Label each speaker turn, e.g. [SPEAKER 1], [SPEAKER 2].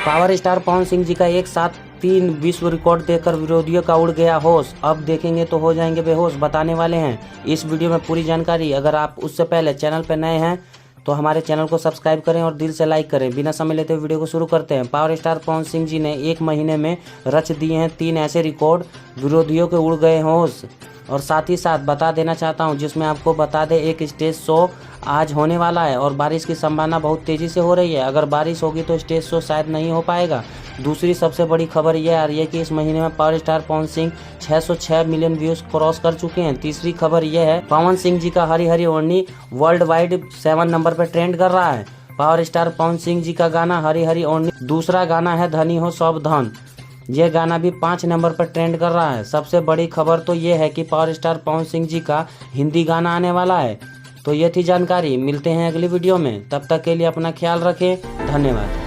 [SPEAKER 1] Power star Pawan Singh ji का एक साथ 3 विश्व रिकॉर्ड देखकर विरोधियों का उड़ गया होश। अब देखेंगे तो हो जाएंगे बेहोश, बताने वाले हैं इस वीडियो में पूरी जानकारी। अगर आप उससे पहले चैनल पर नए हैं तो हमारे चैनल को सब्सक्राइब करें और दिल से लाइक करें। बिना समय लेते वीडियो को शुरू करते हैं। पावर स्टार पवन सिंह जी ने एक महीने में रच दिए हैं 3 ऐसे रिकॉर्ड, विरोधियों के उड़ गए होश। और साथ ही साथ बता देना चाहता हूं, जिसमें आपको बता दें एक स्टेज शो आज होने वाला है और बारिश की संभावना बहुत तेज़ी से हो रही है। अगर बारिश होगी तो स्टेज शो शायद नहीं हो पाएगा। दूसरी सबसे बड़ी खबर यह आ रही है कि इस महीने में power star Pawan Singh 606 million views cross कर चुके हैं। तीसरी खबर यह है पवन सिंह जी का हरी हरी ओढ़नी वर्ल्ड वाइड 7 नंबर पर ट्रेंड कर रहा है। पावर स्टार पवन सिंह जी का गाना हरी हरी ओढ़नी, दूसरा गाना है धनी हो सब धन, यह गाना भी 5 नंबर पर ट्रेंड कर रहा है। सबसे बड़ी खबर तो यह है कि पावर स्टार पवन सिंह जी का हिंदी गाना आने वाला है। तो ये थी जानकारी। मिलते हैं अगली वीडियो में, तब तक के लिए अपना ख्याल रखें। धन्यवाद।